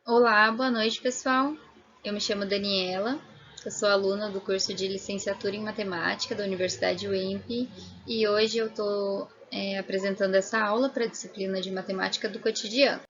Olá, boa noite, pessoal. Eu me chamo Daniela, eu sou aluna do curso de Licenciatura em Matemática da Universidade UEMP e hoje eu estou apresentando essa aula para a disciplina de Matemática do Cotidiano.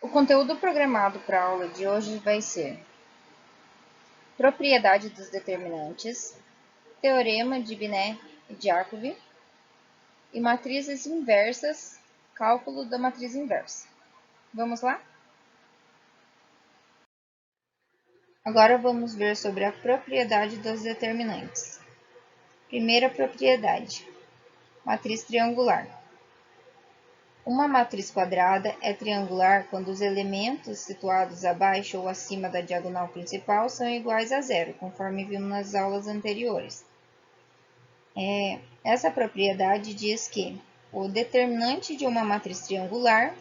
O conteúdo programado para a aula de hoje vai ser propriedade dos determinantes, teorema de Binet e Jacobi e matrizes inversas, cálculo da matriz inversa. Vamos lá? Agora vamos ver sobre a propriedade dos determinantes. Primeira propriedade: matriz triangular. Uma matriz quadrada é triangular quando os elementos situados abaixo ou acima da diagonal principal são iguais a zero, conforme vimos nas aulas anteriores. Essa propriedade diz que o determinante de uma matriz triangular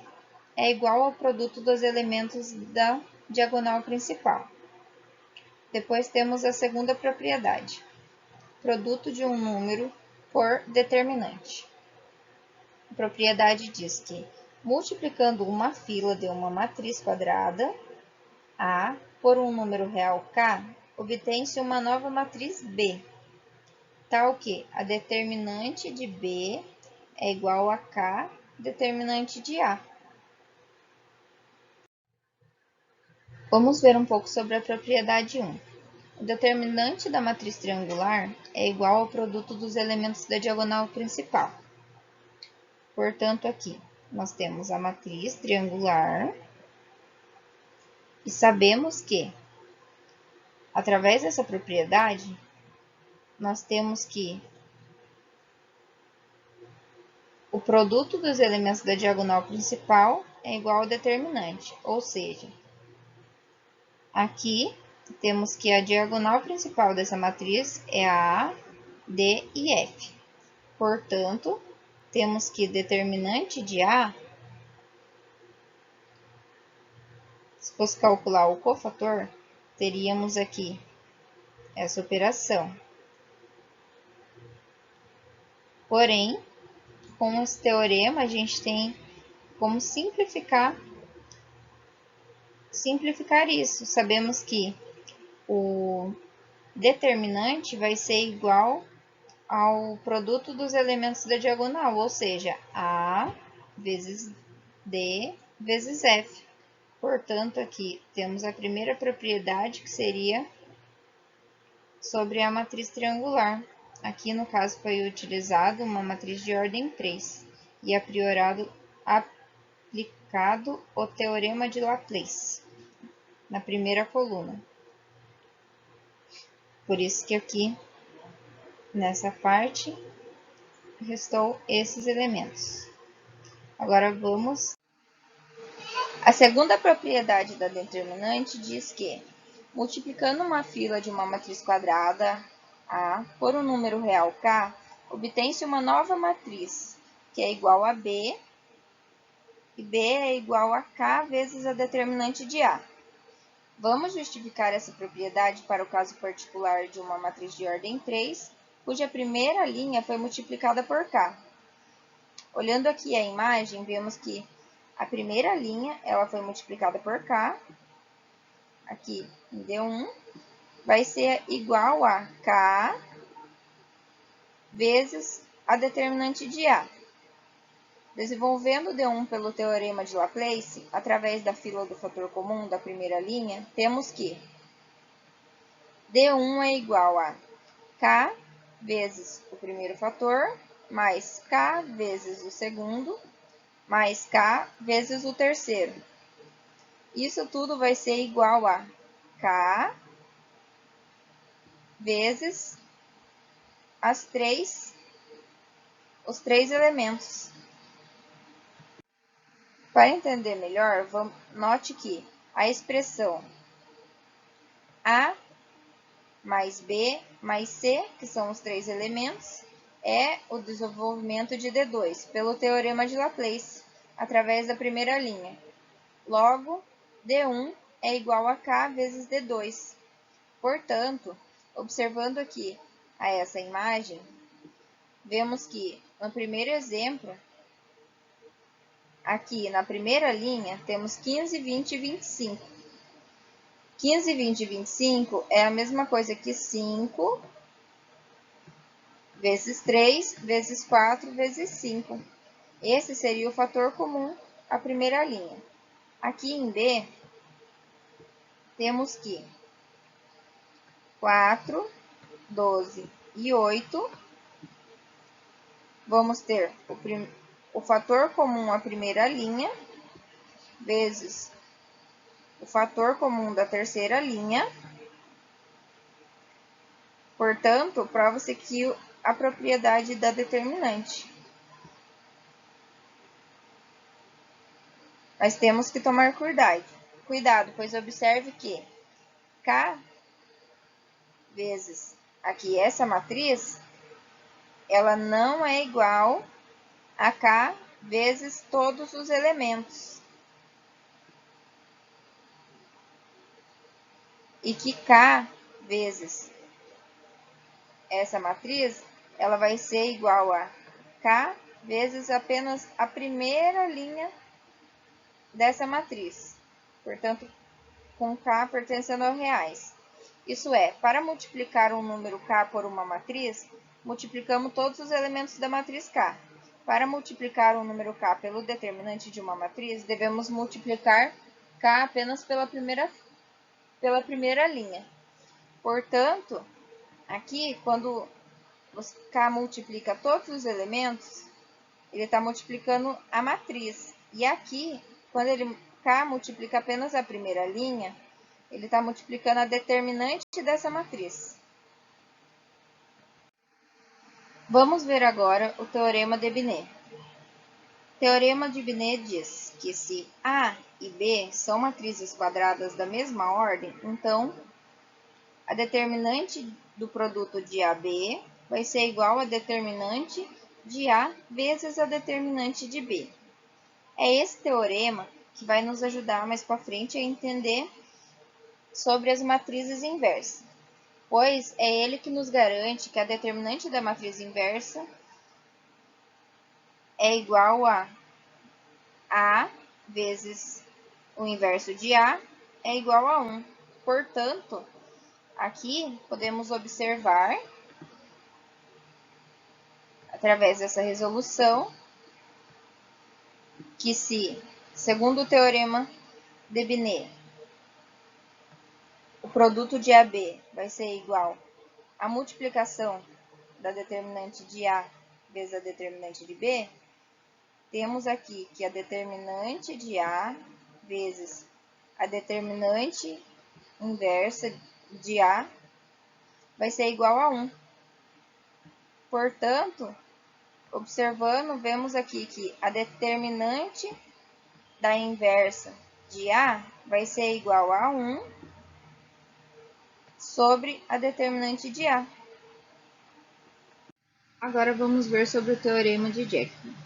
é igual ao produto dos elementos da diagonal principal. Depois temos a segunda propriedade: produto de um número por determinante. A propriedade diz que, multiplicando uma fila de uma matriz quadrada, A, por um número real K, obtém-se uma nova matriz B, tal que a determinante de B é igual a K, determinante de A. Vamos ver um pouco sobre a propriedade 1. O determinante da matriz triangular é igual ao produto dos elementos da diagonal principal. Portanto, aqui nós temos a matriz triangular e sabemos que, através dessa propriedade, nós temos que o produto dos elementos da diagonal principal é igual ao determinante, ou seja, aqui temos que a diagonal principal dessa matriz é a A, D e F. Portanto, temos que determinante de A, se fosse calcular o cofator, teríamos aqui essa operação. Porém, com esse teorema, a gente tem como simplificar isso. Sabemos que o determinante vai ser igual ao produto dos elementos da diagonal, ou seja, A vezes D vezes F. Portanto, aqui temos a primeira propriedade, que seria sobre a matriz triangular. Aqui, no caso, foi utilizado uma matriz de ordem 3 e aplicado o teorema de Laplace na primeira coluna. Por isso que aqui, nessa parte, restou esses elementos. Agora vamos. A segunda propriedade da determinante diz que, multiplicando uma fila de uma matriz quadrada, A, por um número real K, obtém-se uma nova matriz, que é igual a B, e B é igual a K vezes a determinante de A. Vamos justificar essa propriedade para o caso particular de uma matriz de ordem 3, cuja primeira linha foi multiplicada por K. Olhando aqui a imagem, vemos que a primeira linha ela foi multiplicada por K, aqui em D1, vai ser igual a K vezes a determinante de A. Desenvolvendo D1 pelo teorema de Laplace, através da fila do fator comum da primeira linha, temos que D1 é igual a K vezes o primeiro fator, mais K vezes o segundo, mais K vezes o terceiro. Isso tudo vai ser igual a K vezes os três elementos. Para entender melhor, note que a expressão A mais B mais C, que são os três elementos, é o desenvolvimento de D2, pelo teorema de Laplace, através da primeira linha. Logo, D1 é igual a K vezes D2. Portanto, observando aqui a essa imagem, vemos que, no primeiro exemplo, aqui na primeira linha, temos 15, 20 e 25. 15, 20 e 25 é a mesma coisa que 5 vezes 3 vezes 4 vezes 5. Esse seria o fator comum à primeira linha. Aqui em B, temos que 4, 12 e 8. Vamos ter o fator comum à primeira linha vezes o fator comum da terceira linha. Portanto, prova-se que a propriedade da determinante. Mas temos que tomar cuidado, pois observe que K vezes aqui essa matriz, ela não é igual a K vezes todos os elementos. E que K vezes essa matriz, ela vai ser igual a K vezes apenas a primeira linha dessa matriz. Portanto, com K pertencendo aos reais. Isso é, para multiplicar um número K por uma matriz, multiplicamos todos os elementos da matriz K. Para multiplicar um número K pelo determinante de uma matriz, devemos multiplicar K apenas pela primeira linha. Portanto, aqui, quando K multiplica todos os elementos, ele está multiplicando a matriz. E aqui, quando K multiplica apenas a primeira linha, ele está multiplicando a determinante dessa matriz. Vamos ver agora o teorema de Binet. O teorema de Binet diz que se A e B são matrizes quadradas da mesma ordem, então a determinante do produto de AB vai ser igual a determinante de A vezes a determinante de B. É esse teorema que vai nos ajudar mais para frente a entender sobre as matrizes inversas, pois é ele que nos garante que a determinante da matriz inversa é igual a A vezes o inverso de A é igual a 1. Portanto, aqui podemos observar, através dessa resolução, que se, segundo o teorema de Binet, o produto de AB vai ser igual à multiplicação da determinante de A vezes a determinante de B, temos aqui que a determinante de A vezes a determinante inversa de A vai ser igual a 1. Portanto, observando, vemos aqui que a determinante da inversa de A vai ser igual a 1 sobre a determinante de A. Agora vamos ver sobre o teorema de Jacobi.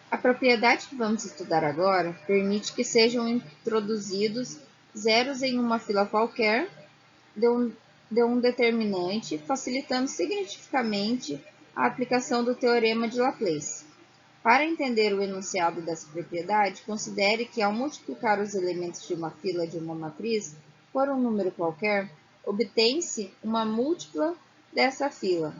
A propriedade que vamos estudar agora permite que sejam introduzidos zeros em uma fila qualquer de um determinante, facilitando significativamente a aplicação do teorema de Laplace. Para entender o enunciado dessa propriedade, considere que ao multiplicar os elementos de uma fila de uma matriz por um número qualquer, obtém-se uma múltipla dessa fila.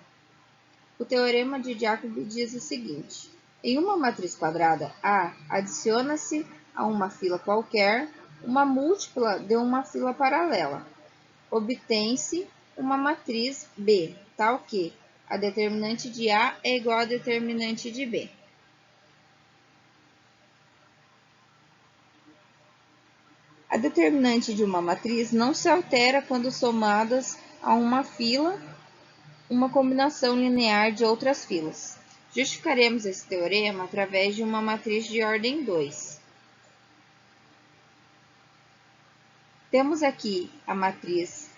O teorema de Jacobi diz o seguinte: em uma matriz quadrada A, adiciona-se a uma fila qualquer uma múltipla de uma fila paralela. Obtém-se uma matriz B, tal que a determinante de A é igual à determinante de B. A determinante de uma matriz não se altera quando somadas a uma fila uma combinação linear de outras filas. Justificaremos esse teorema através de uma matriz de ordem 2. Temos aqui a matriz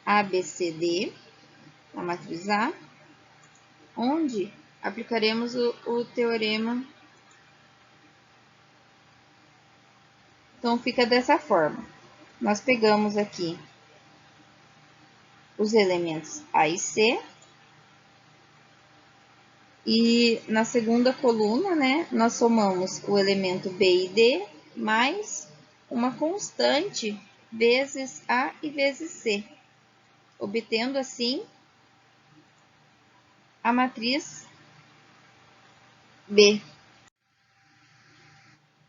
ABCD, a matriz A, onde aplicaremos o teorema. Então, fica dessa forma. Nós pegamos aqui os elementos A e C, e na segunda coluna, nós somamos o elemento B e D mais uma constante vezes A e vezes C, obtendo assim a matriz B.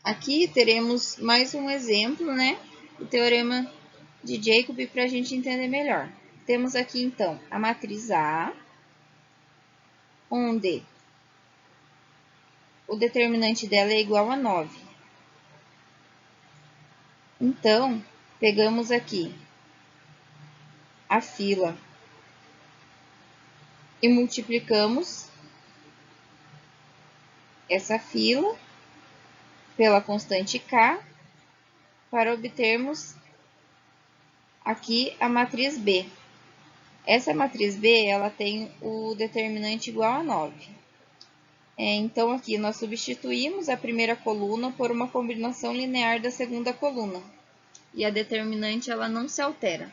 Aqui teremos mais um exemplo, né? O teorema de Jacob para a gente entender melhor. Temos aqui, então, a matriz A, onde o determinante dela é igual a 9. Então, pegamos aqui a fila e multiplicamos essa fila pela constante K para obtermos aqui a matriz B. Essa matriz B, ela tem o determinante igual a 9. Então, aqui nós substituímos a primeira coluna por uma combinação linear da segunda coluna. E a determinante, ela não se altera.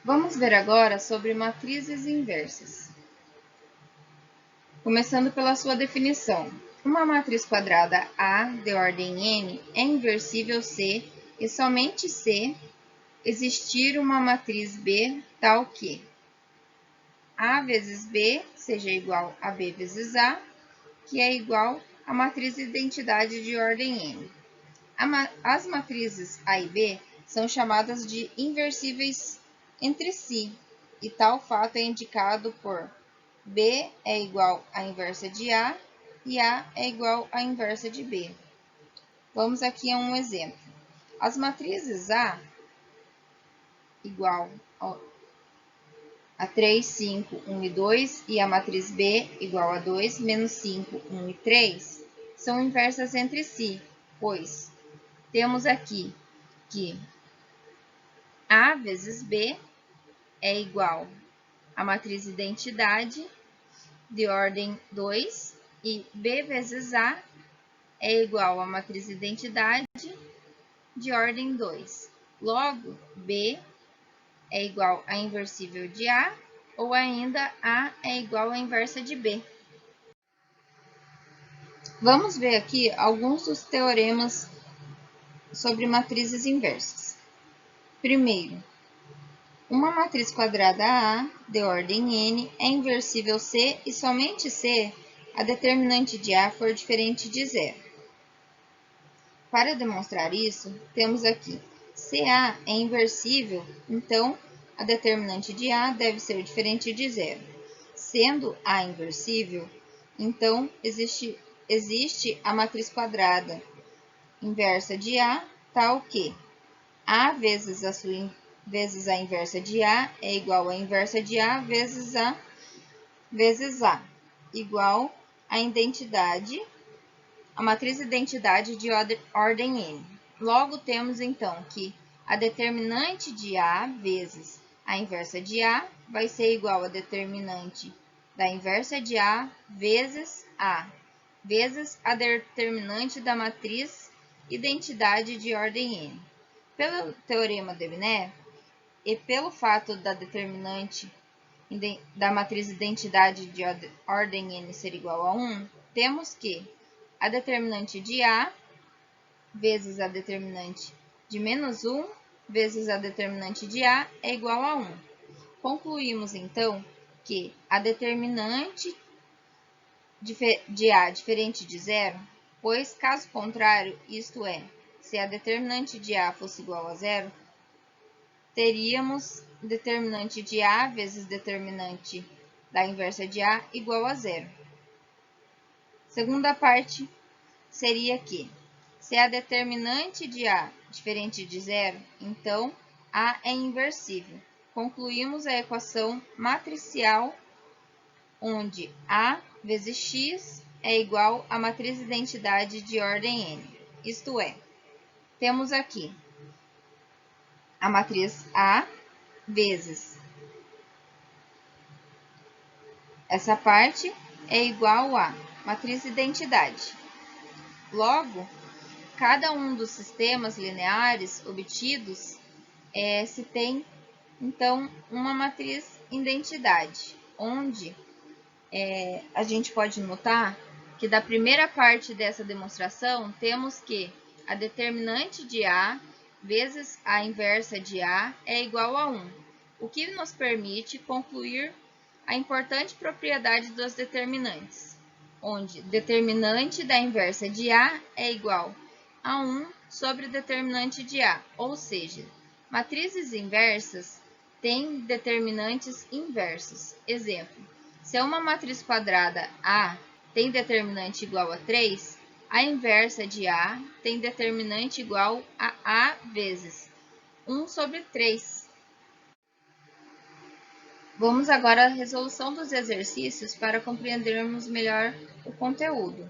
Vamos ver agora sobre matrizes inversas. Começando pela sua definição. Uma matriz quadrada A de ordem n é inversível se e somente se existir uma matriz B tal que A vezes B seja igual a B vezes A, que é igual à matriz identidade de ordem n. As matrizes A e B são chamadas de inversíveis entre si, e tal fato é indicado por B é igual à inversa de A e A é igual à inversa de B. Vamos aqui a um exemplo. As matrizes A igual a 3, 5, 1 e 2 e a matriz B igual a 2, menos 5, 1 e 3 são inversas entre si, pois temos aqui que A vezes B é igual à matriz identidade de ordem 2 e B vezes A é igual à matriz identidade de ordem 2. Logo, B é igual à inversível de A, ou ainda A é igual à inversa de B. Vamos ver aqui alguns dos teoremas sobre matrizes inversas. Primeiro, uma matriz quadrada A de ordem n é inversível se e somente se a determinante de A for diferente de zero. Para demonstrar isso, temos aqui, se A é inversível, então a determinante de A deve ser diferente de zero. Sendo A inversível, então existe a matriz quadrada inversa de A, tal que A vezes a inversa de A é igual à inversa de A vezes A, igual à identidade, a matriz identidade de ordem n. Logo, temos então que a determinante de A vezes a inversa de A vai ser igual a determinante da inversa de A vezes a determinante da matriz identidade de ordem n. Pelo teorema de Bénet, e pelo fato da determinante da matriz identidade de ordem n ser igual a 1, temos que a determinante de A vezes a determinante de menos 1 vezes a determinante de A é igual a 1. Concluímos, então, que a determinante de A diferente de zero, pois, caso contrário, isto é, se a determinante de A fosse igual a zero, teríamos determinante de A vezes determinante da inversa de A igual a zero. Segunda parte seria que, se a determinante de A diferente de zero, então A é inversível. Concluímos a equação matricial, onde A vezes x é igual à matriz identidade de ordem n. Isto é, temos aqui a matriz A vezes essa parte é igual à matriz identidade. Logo, cada um dos sistemas lineares obtidos se tem, então, uma matriz identidade, onde a gente pode notar que da primeira parte dessa demonstração temos que a determinante de A vezes a inversa de A é igual a 1, o que nos permite concluir a importante propriedade dos determinantes, onde determinante da inversa de A é igual a 1 sobre determinante de A, ou seja, matrizes inversas têm determinantes inversos. Exemplo, se uma matriz quadrada A tem determinante igual a 3, a inversa de A tem determinante igual a A vezes 1 sobre 3. Vamos agora à resolução dos exercícios para compreendermos melhor o conteúdo.